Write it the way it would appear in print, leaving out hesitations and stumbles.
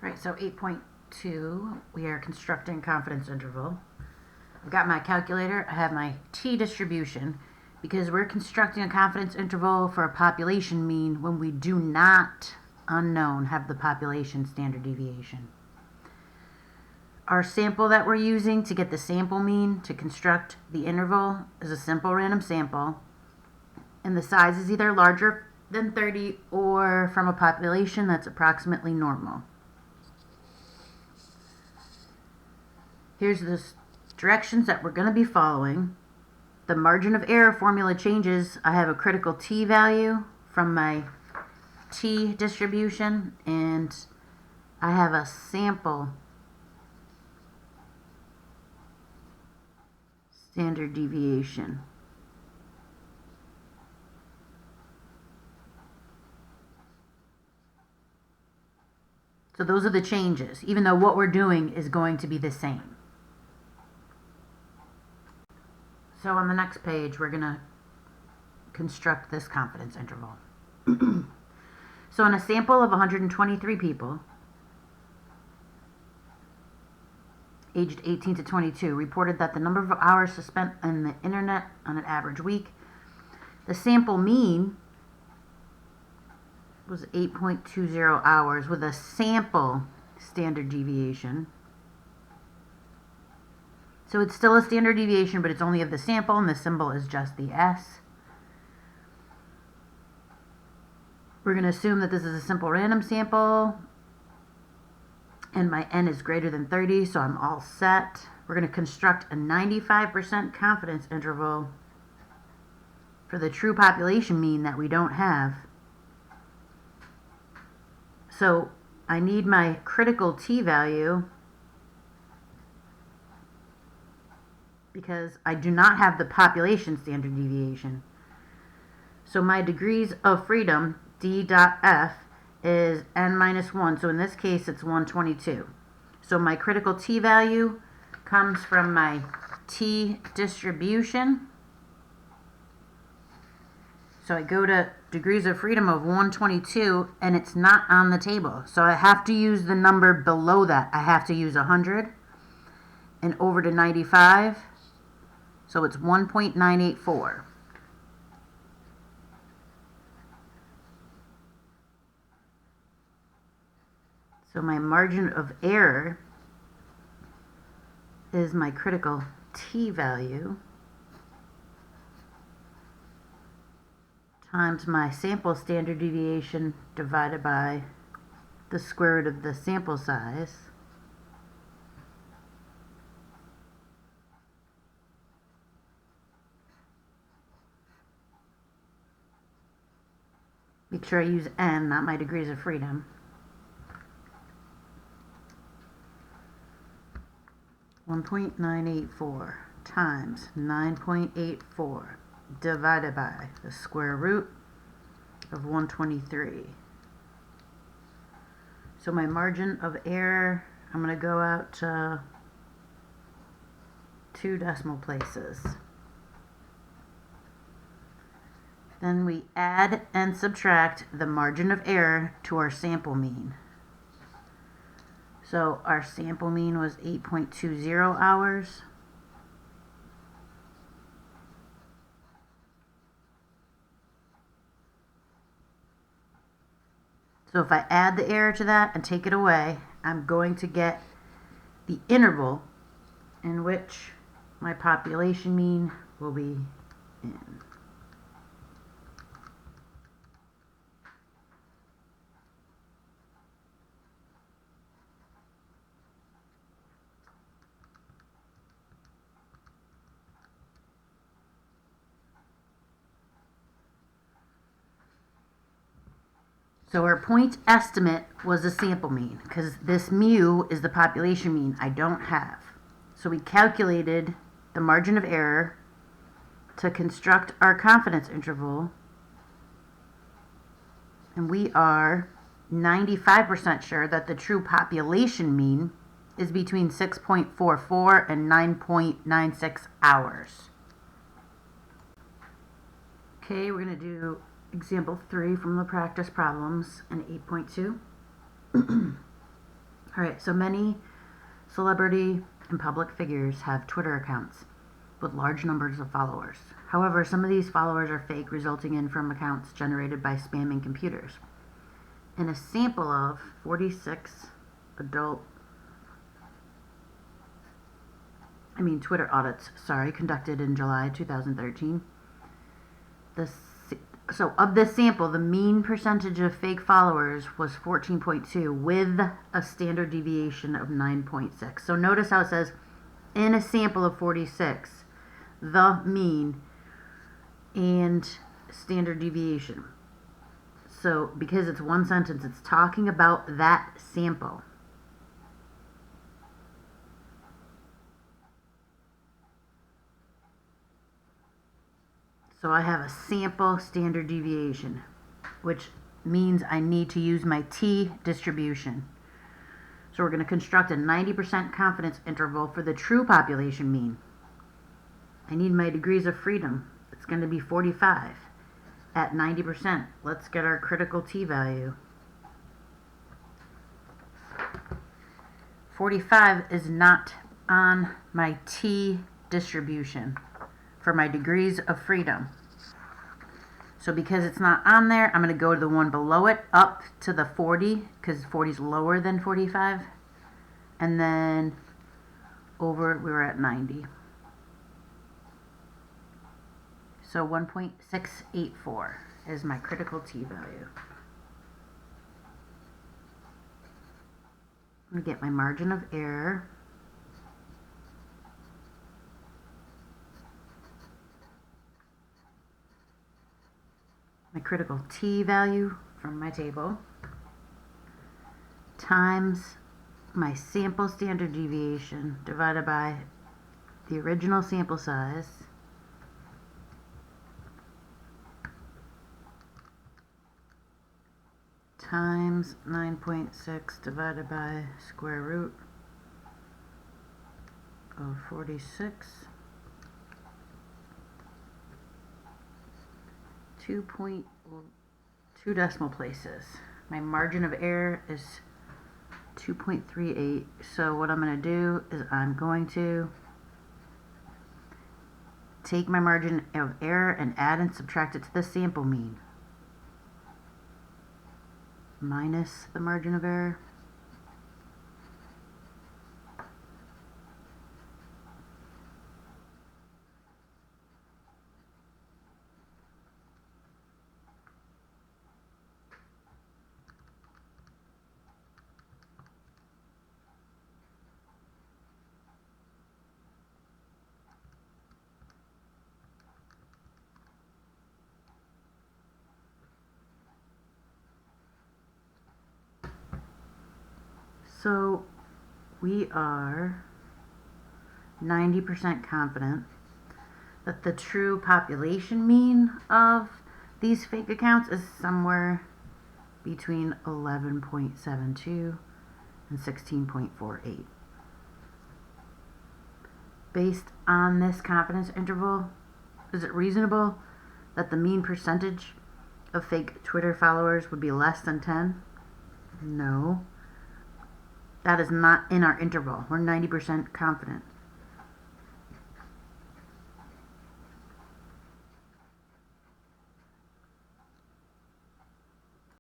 Right, so 8.2, we are constructing confidence interval. I've got my calculator, I have my t-distribution, because we're constructing a confidence interval for a population mean when we do not, unknown, have the population standard deviation. Our sample that we're using to get the sample mean to construct the interval is a simple random sample, and the size is either larger than 30 or from a population that's approximately normal. Here's the directions that we're going to be following. The margin of error formula changes. I have a critical t value from my t distribution, and I have a sample standard deviation. So those are the changes, even though what we're doing is going to be the same. So on the next page, we're going to construct this confidence interval. So in a sample of 123 people, aged 18 to 22, reported that the number of hours spent on the internet on an average week, the sample mean was 8.20 hours with a sample standard deviation. So it's still a standard deviation, but it's only of the sample, and the symbol is just the S. We're going to assume that this is a simple random sample, and my n is greater than 30, so I'm all set. We're going to construct a 95% confidence interval for the true population mean that we don't have. So I need my critical t value because I do not have the population standard deviation. So my degrees of freedom, d dot f, is n minus 1. So in this case, it's 122. So my critical t value comes from my t distribution. So I go to degrees of freedom of 122, and it's not on the table. So I have to use the number below that. I have to use 100 and over to 95. So it's 1.984. So my margin of error is my critical t value times my sample standard deviation divided by the square root of the sample size. Make sure I use n, not my degrees of freedom. (1.984) times 9.84 divided by the square root of 123. So my margin of error, I'm going to go out to 2 decimal places. Then we add and subtract the margin of error to our sample mean. So our sample mean was 8.20 hours. So if I add the error to that and take it away, I'm going to get the interval in which my population mean will be in. So our point estimate was the sample mean, because this mu is the population mean I don't have. So we calculated the margin of error to construct our confidence interval, and we are 95% sure that the true population mean is between 6.44 and 9.96 hours. Okay, we're going to do example 3 from the practice problems in 8.2. Alright, so many celebrity and public figures have Twitter accounts with large numbers of followers. However, some of these followers are fake, resulting in from accounts generated by spamming computers. In a sample of 46 Twitter audits, conducted in July 2013, of this sample, the mean percentage of fake followers was 14.2 with a standard deviation of 9.6. So notice how it says, in a sample of 46, the mean and standard deviation. So because it's one sentence, it's talking about that sample. So I have a sample standard deviation, which means I need to use my t distribution. So we're going to construct a 90% confidence interval for the true population mean. I need my degrees of freedom. It's going to be 45 at 90%. Let's get our critical t value. 45 is not on my t distribution for my degrees of freedom. So because it's not on there, I'm going to go to the one below it, up to the 40, because 40 is lower than 45. And then over, we were at 90. So 1.684 is my critical t value. I'm going to get my margin of error. My critical t value from my table times my sample standard deviation divided by the original sample size times 9.6 divided by square root of 46. 2 decimal places. My margin of error is 2.38. So what I'm going to do is I'm going to take my margin of error and add and subtract it to the sample mean minus the margin of error. So we are 90% confident that the true population mean of these fake accounts is somewhere between 11.72 and 16.48. Based on this confidence interval, is it reasonable that the mean percentage of fake Twitter followers would be less than 10? No. That is not in our interval. We're 90% confident.